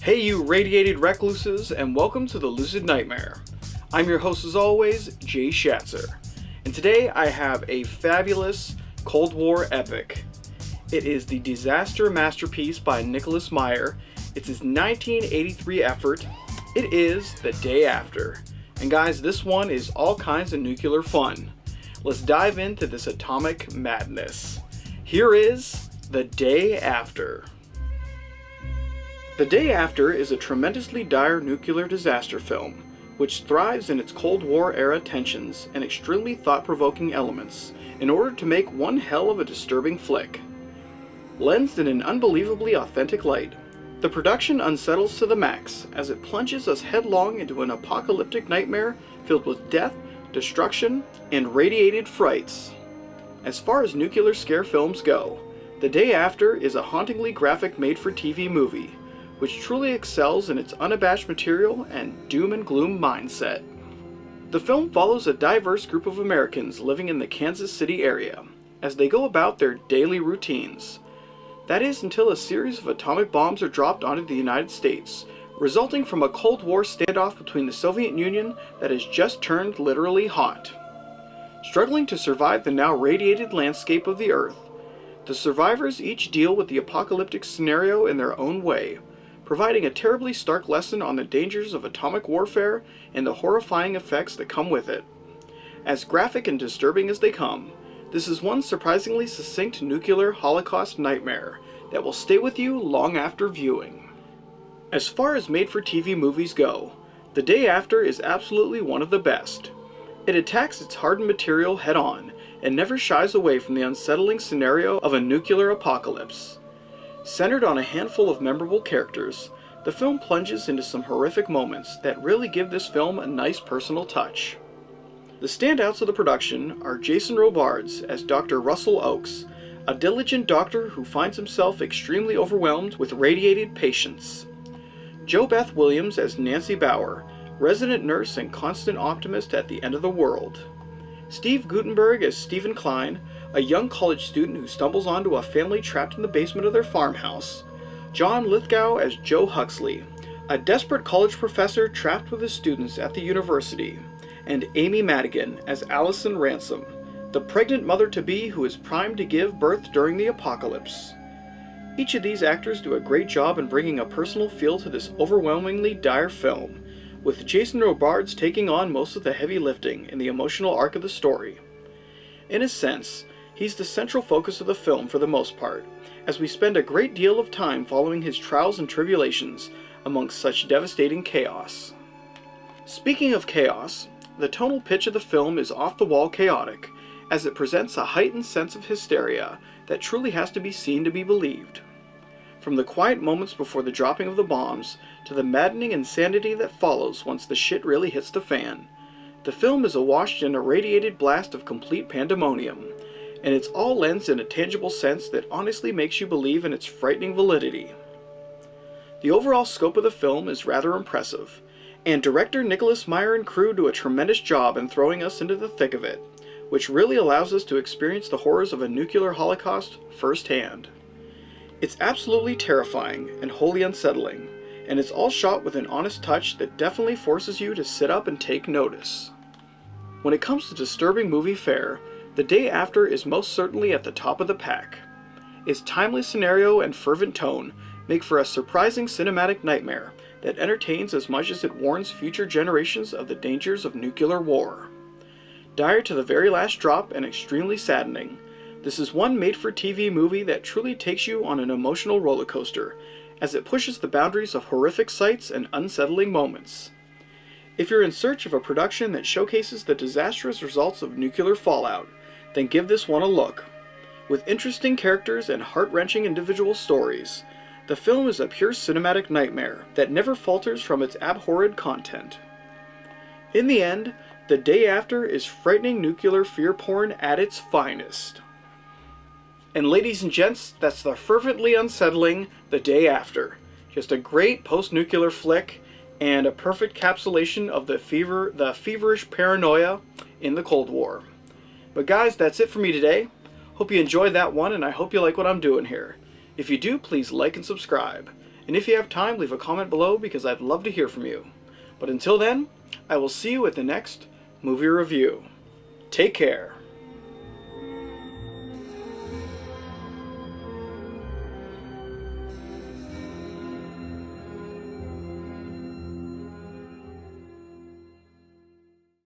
Hey you radiated recluses, and welcome to the Lucid Nightmare. I'm your host as always, Jay Shatzer, and today I have a fabulous Cold War epic. It is the disaster masterpiece by Nicholas Meyer. It's his 1983 effort. It is The Day After. And guys, this one is all kinds of nuclear fun. Let's dive into this atomic madness. Here is The Day After. The Day After is a tremendously dire nuclear disaster film, which thrives in its Cold War-era tensions and extremely thought-provoking elements, in order to make one hell of a disturbing flick. Lensed in an unbelievably authentic light, the production unsettles to the max as it plunges us headlong into an apocalyptic nightmare filled with death, destruction, and radiated frights. As far as nuclear scare films go, The Day After is a hauntingly graphic made-for-TV movie, which truly excels in its unabashed material and doom and gloom mindset. The film follows a diverse group of Americans living in the Kansas City area as they go about their daily routines. That is until a series of atomic bombs are dropped onto the United States, resulting from a Cold War standoff between the Soviet Union that has just turned literally hot. Struggling to survive the now radiated landscape of the Earth, the survivors each deal with the apocalyptic scenario in their own way, providing a terribly stark lesson on the dangers of atomic warfare and the horrifying effects that come with it. As graphic and disturbing as they come, this is one surprisingly succinct nuclear holocaust nightmare that will stay with you long after viewing. As far as made-for-TV movies go, The Day After is absolutely one of the best. It attacks its hardened material head-on and never shies away from the unsettling scenario of a nuclear apocalypse. Centered on a handful of memorable characters, the film plunges into some horrific moments that really give this film a nice personal touch. The standouts of the production are Jason Robards as Dr. Russell Oakes, a diligent doctor who finds himself extremely overwhelmed with radiated patients. Jo Beth Williams as Nancy Bauer, resident nurse and constant optimist at the end of the world. Steve Guttenberg as Stephen Klein, a young college student who stumbles onto a family trapped in the basement of their farmhouse. John Lithgow as Joe Huxley, a desperate college professor trapped with his students at the university. And Amy Madigan as Allison Ransom, the pregnant mother-to-be who is primed to give birth during the apocalypse. Each of these actors do a great job in bringing a personal feel to this overwhelmingly dire film, with Jason Robards taking on most of the heavy lifting in the emotional arc of the story. In a sense, he's the central focus of the film for the most part, as we spend a great deal of time following his trials and tribulations amongst such devastating chaos. Speaking of chaos, the tonal pitch of the film is off-the-wall chaotic, as it presents a heightened sense of hysteria that truly has to be seen to be believed. From the quiet moments before the dropping of the bombs, to the maddening insanity that follows once the shit really hits the fan, the film is awash in a radiated blast of complete pandemonium, and it's all lensed in a tangible sense that honestly makes you believe in its frightening validity. The overall scope of the film is rather impressive, and director Nicholas Meyer and crew do a tremendous job in throwing us into the thick of it, which really allows us to experience the horrors of a nuclear holocaust firsthand. It's absolutely terrifying and wholly unsettling, and it's all shot with an honest touch that definitely forces you to sit up and take notice. When it comes to disturbing movie fare, The Day After is most certainly at the top of the pack. Its timeless scenario and fervent tone make for a surprising cinematic nightmare that entertains as much as it warns future generations of the dangers of nuclear war. Dire to the very last drop and extremely saddening, this is one made-for-TV movie that truly takes you on an emotional roller coaster, as it pushes the boundaries of horrific sights and unsettling moments. If you're in search of a production that showcases the disastrous results of nuclear fallout, then give this one a look. With interesting characters and heart-wrenching individual stories, the film is a pure cinematic nightmare that never falters from its abhorred content. In the end, The Day After is frightening nuclear fear porn at its finest. And ladies and gents, that's the fervently unsettling The Day After. Just a great post-nuclear flick and a perfect encapsulation of the feverish paranoia in the Cold War. But guys, that's it for me today. Hope you enjoyed that one, and I hope you like what I'm doing here. If you do, please like and subscribe. And if you have time, leave a comment below because I'd love to hear from you. But until then, I will see you at the next movie review. Take care.